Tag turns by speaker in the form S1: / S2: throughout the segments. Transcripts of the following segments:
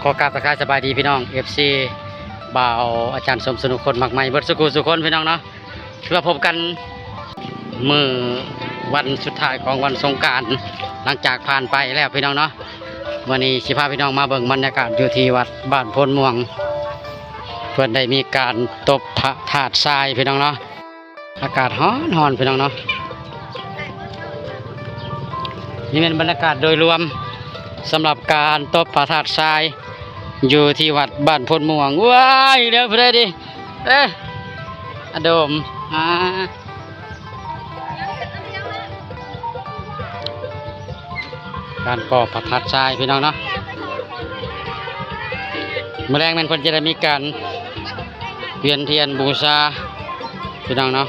S1: ขอกราบทักทายสบายดีพี่น้อง FC บ่าวอาจารย์สมสนุกคนมากมายเบิดสุขุสุคนพี่น้องเนาะมาพบกันมื้อวันสุดท้ายของวันสงกรานต์หลังจากผ่านไปแล้วพี่น้องเนาะวันนี้สิพาพี่น้องมาเบิ่งบรรยากาศอยู่ที่วัดบ้านโพนม่วงเพื่อนได้มีการตบพระธาตุทรายพี่น้องเนาะอากาศร้อนพี่น้องเนาะนี่เป็นบรรยากาศโดยรวมสำหรับการตบพระธาตุทรายอยู่ที่วัดบ้านโพนม่วงว้ายเดี๋ยวไปได้ดิอโดมการก่อพระธาตุทรายพี่น้องเนาะเมื่อแรงมันควรจะได้มีการเวียนเทียนบูชาพี่น้องเนาะ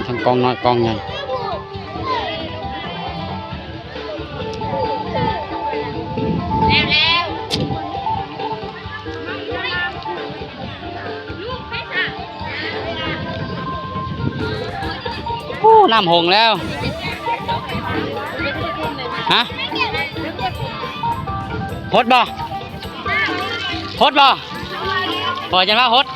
S1: ทั้งกองน้อยกองใหญ่น้ำหงแล้วฮะฮดบ่ฮดบ่พอจะมาฮด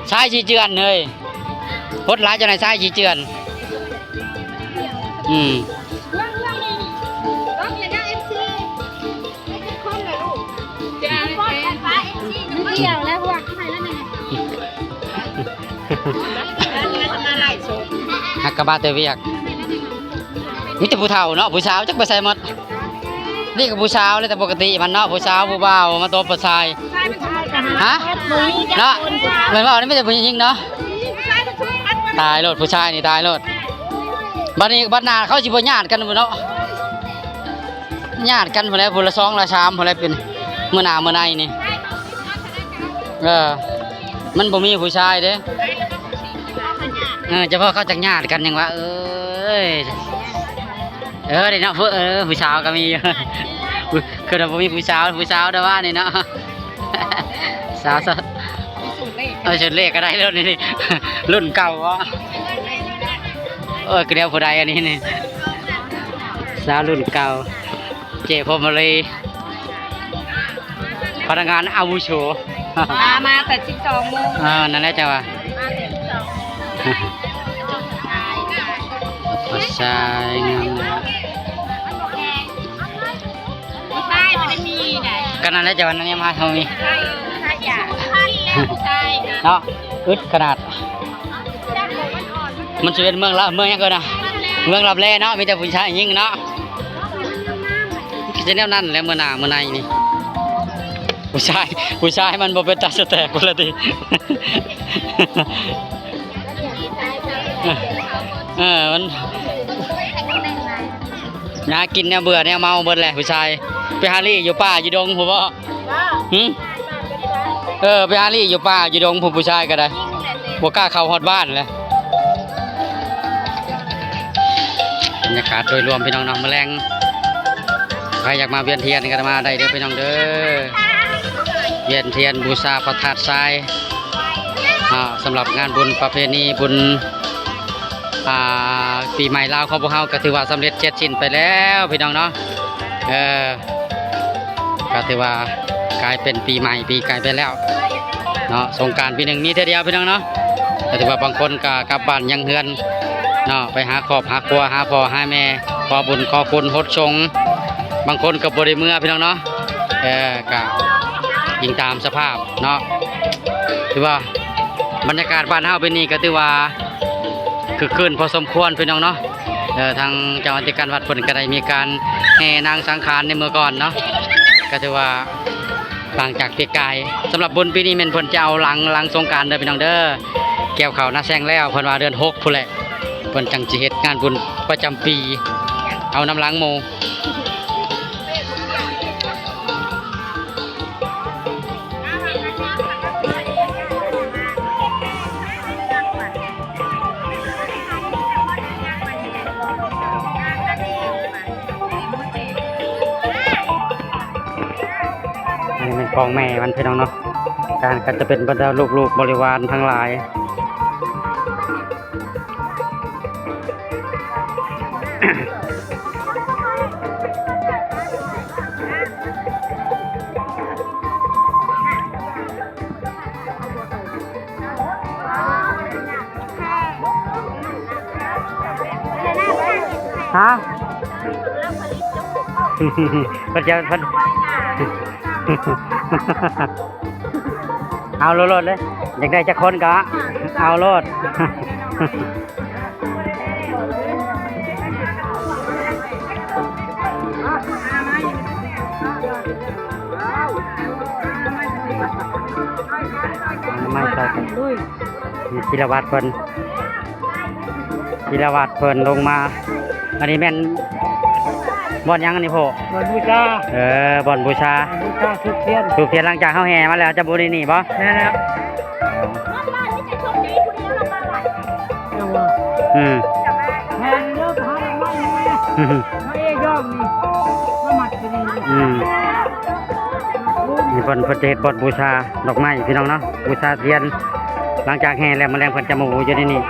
S1: ใช่ชีเจือนเลยฮดร้ายจะไหนใช่ชีเจือน
S2: เกี่ยวแล้วพวกใครแล้วไง
S1: ฮักกะบาเตเวียกมิตรผู้เฒ่าเนาะผู้สาวจักไปใส่หมดนี่กับผู้สาวเลยแต่ปกติมันเนาะผู้สาวผู้บ่าวมาตัวประชายฮะเนาะเหมือนว่านี่ไม่ใช่ผู้หญิงเนาะตายโลดผู้ชายนี่ตายโลดบัดนี้บัดนาเขาสิบ่ญาติกันเนาะญาติกันพุ่นแล้วพุ่นละ2ละ3พุ่นแล้วเป็นมื้อหน้ามื้อในนี่มันบ่มีผู้ชายเด้เฉพาะเขาจักญาติกันยังว่าเดี๋ยวเนาะผู้สาวก็มีคือเราบ่มีผู้สาวแต่ว่านี่เนาะสาวชุดเลขก็ได้แล้วนี่รุ่นเก่าวะก็เดียวผู้ใดอันนี้นี่สาวรุ่นเก่าเจ๊พรหมลีพนักงานอาวุโส
S2: มาแต่12 โมง
S1: นั่นแหละจ้ะว่าผู้ชายงาม
S2: ผู้ชายมันมีไหน
S1: ก็นั่นแหละจ้ะวันนี้มาเท่านี้
S2: เนาะ
S1: อึดขนาดมันจะเป็นเมืองละเมืองยังเกินนะเมืองรับแลเนาะมีแต่ผู้ชายยิ่งเนาะจะแนวนั้นแหละเมื่อหน้าเมื่อในนี่ผู้ชายมันบ่เป็นตาสแตกคนละทีมันน่ากินเนี่ยเบื่อเนี่ยเมาเบิดแหละผู้ชายไปหาลี่อยู่ป่าอยู่ดงผมว่าไปหาลี่อยู่ป่าอยู่ดงผู้ชายก็ได้บ่กล้าเข้าฮอดบ้านเลยบรรยากาศโดยรวมพี่น้องๆแมลงใครอยากมาเวียนเทียนก็มาได้เด้อพี่น้องเด้อเวียนเทียนบูชาพระธาตุทรายสำหรับงานบุญประเพณีบุญปีใหม่ลาวของพวกเราก็ถือว่าสำเร็จเสร็จสิ้นไปแล้วพี่น้องเนาะก็ถือว่ากลายเป็นปีใหม่ปีไกลไปแล้วเนาะสงกรานต์ปีหนึ่งมีเท่าเดียวพี่น้องเนาะก็ถือว่าบางคนก็กลับบ้านยังเฮือนเนาะไปหาครอบหาครัวหาพ่อหาแม่ขอบุญขอคุณฮดชงบางคนกับบริเมื่อพี่น้องเนาะก็ยิงตามสภาพเนาะถือว่าบรรยากาศบ้านเฮาเป็นนี่ก็ถือว่าคือคืนพอสมควรพี่น้องเนาะทางเจ้าอธิการวัดเพิ่นก็ได้มีการแห่นางสังขารในเมื่อก่อนเนาะก็ถือว่าหลังจากปีกายสำหรับบุญปีนี้แม่นเพิ่นจะเอาหลังสงกรานต์เด้อพี่น้องเด้อแก้วเขาหน้าแซงแล้วเพิ่นว่าเดือน6พุ่นแหละเพิ่นจังสิเฮ็ดงานบุญประจำปีเอาน้ำล้างโม ของแม่มันพี่น้องเนาะการก็จะเป็นบรรดาลูกๆบริวารทั้งหลาย ฮะ เพิ่นจะเพิ่น เอาโลดเลยอยากได้จักคนก็เอาโลด ไม่ใช่ครับมีธีรวัตรเพิ่นลงมา อันนี้แม่นบ่อนยังอันนี้พ่อ
S3: บ่อนบูชา
S1: บ่อนบูชา
S3: บูชาทุกเทียน
S1: ถูกเทียนหลังจากเข้าแห่มาแล้วจะบูนี่บ่
S3: นั่นแหละ
S1: อืม
S3: แทนเลิกหาไม่แม่ไม่ย่อมนี่มาหมัดกันนี่
S1: อืมมีเพิ่นจะเฮ็ดบ่อนบูชาดอกไม้พี่น้องเนาะบูชาเทียนหลังจากแห่แล้วแมลงเพิ่นจะมาอยู่ในนี่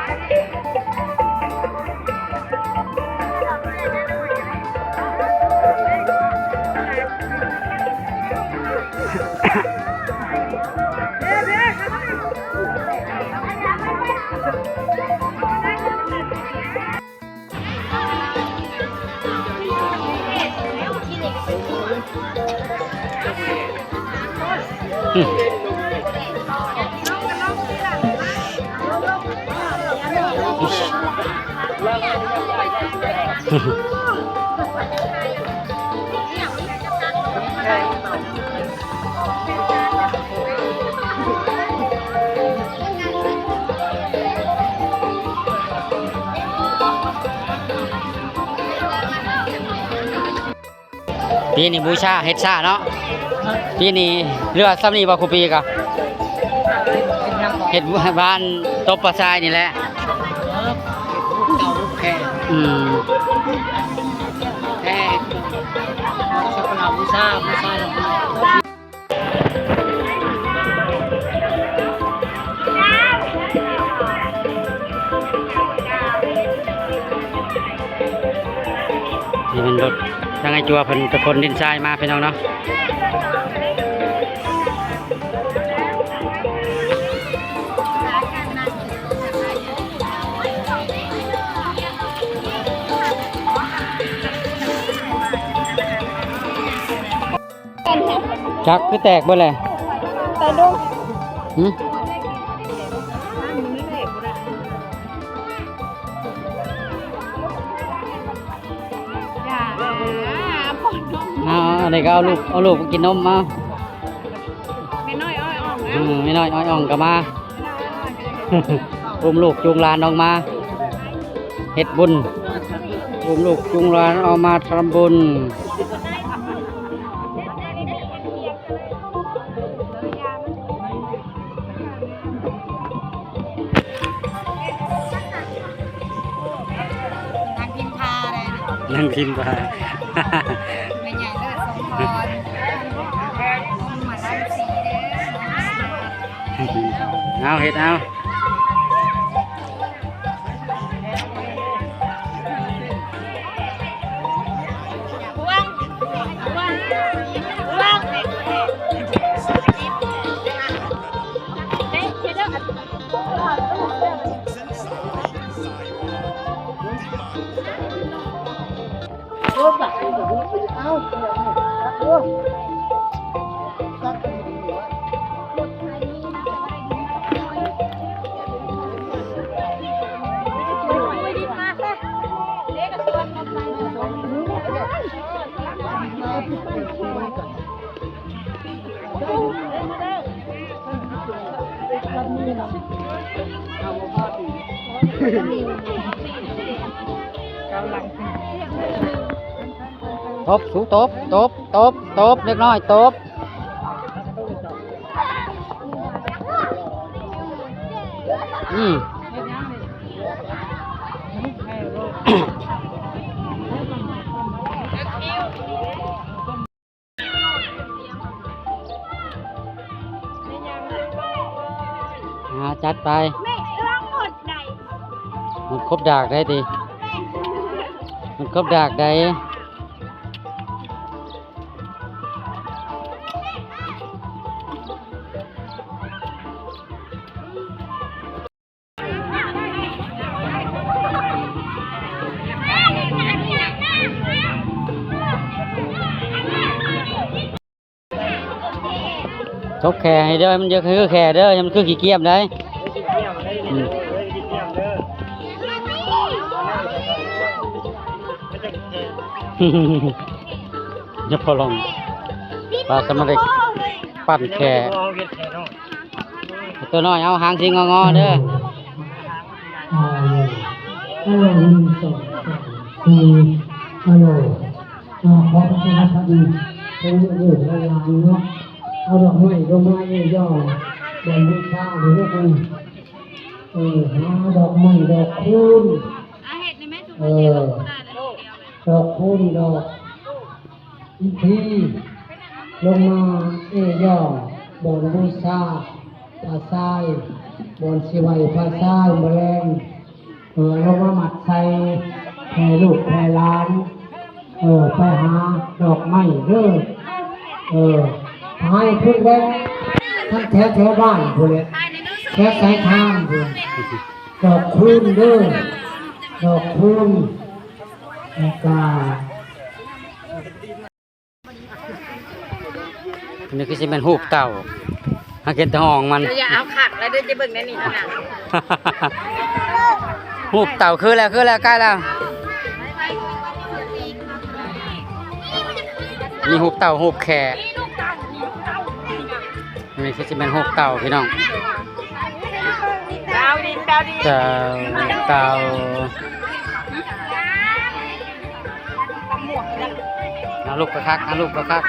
S1: ปีนี้บูชาเฮ็ดชาเนาะปีนี้เรือซ้ำนี่บ่คุปีกะเฮ็ดบ้านตบปลาทรายนี่แหละ
S3: เก่าแค่
S1: อืม
S3: แค่สักการบูชาดอกไม้
S1: นี่เป็นรถทางไอจัวเพิ่นตะคนดินทรายมาพี่น้องเนาะจักคือแตกเบ่เลย
S2: แต่ดู
S1: หึ
S2: อย่าปอนนม
S1: อันนี้ก็เอาลูกกินนมมา
S2: ไม่น้อยอ้อยอ่อง
S1: ไม่น้อยอ้อยอ่องก็มา อุ้มลูกจูงหลานออกมาเฮ็ดบุญอุ้มลูกจูงหลานออกมาทำบุญนั่งพิมพ์ไป
S2: ไม่ใหญ่เลิศสมพรมาได้สีเด้อ
S1: เอาเฮ็ดเอาตบสูตบเล็กน้อยตบ จัดไป
S2: แม่ลองหมดไหน
S1: มันครบดากได้ดิมันครบดากได้ทบแข่ให้เด้อมันเยอะคือแข่เด้อมันคือขี้เกียจได้อืม อย่าพอลองปลาสมเด็จปั่นแข่ตัวน้อยเอาหางสิงงอๆเด้อ
S3: ฮัลโหลขอพระเจ้าพอดีเป็นอยู่ในลานเนาะเอาดอกไม้ย่อเดินบูชาหรือว่าคนหาดอกไม้ดอกคูณ
S2: อาเห็ดในแม่จุ๊บเดียวได้เลย
S3: ดอกคูณดอกอีพีลงมาย่อบอนบูชาผ้าทรายบอนสิไว้ผ้าทรายแมลงลงมาหมัดใส่แผ่ลูกแผ่ล้านไปหาดอกไม้เด้อให้พึ่งแว้ทั้งแถวบ้านพุ่นเลยแถวสายทางพุ่นดอกคูณเด้อดอกคูณกา
S1: นี่คือสิเป็นหูบเต่าหาเก็นแตะห้องมัน
S2: อย่าเอาขักแล้วเดี๋ยวจะเบิ่งในนี่นะ
S1: หูบเต่าคือแล้วใกล้แล้วมีหูบเต่าหูบแข่นี่คือสิเป็นหูบเต่าพี่น้อง
S2: ดาวดิน
S1: เต่าเอาลูกกระคักเอาลูกกระคัก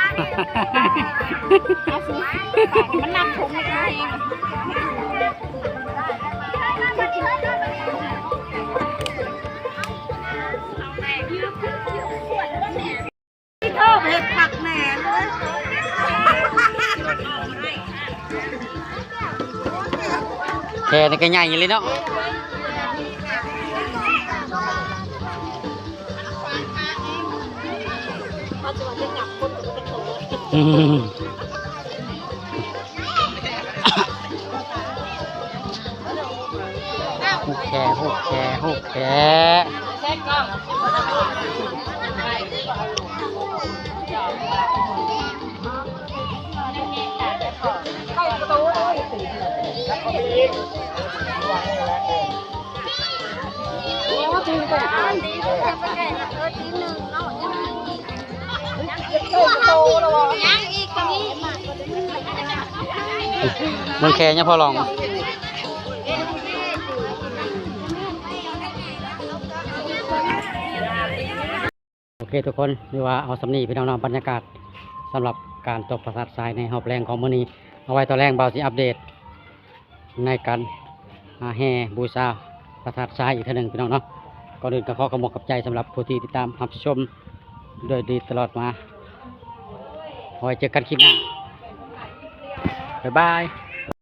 S2: มันนำถุงในตัวเองที่เธอเห็ดผักแหน่เลย
S1: แค่นี่ก็ใหญ่เลยเนาะหูแค่มันแค่เนี่ยพอลองโอเคทุกคนนี่ว่าเอาสำนีพี่น้องๆบรรยากาศสำหรับการตกปราสาททรายในหอบแรงของมื้อนี้เอาไว้ตอนแรกเบาสิอัปเดตในการแห่บูชาปราสาททรายอีกทีหนึ่งพี่น้องเนาะก่อนอื่นก็ขอขอบคุณกับใจสำหรับผู้ที่ติดตามรับชมโดยดีตลอดมาไว้เจอกันคลิปหน้าบ๊ายบาย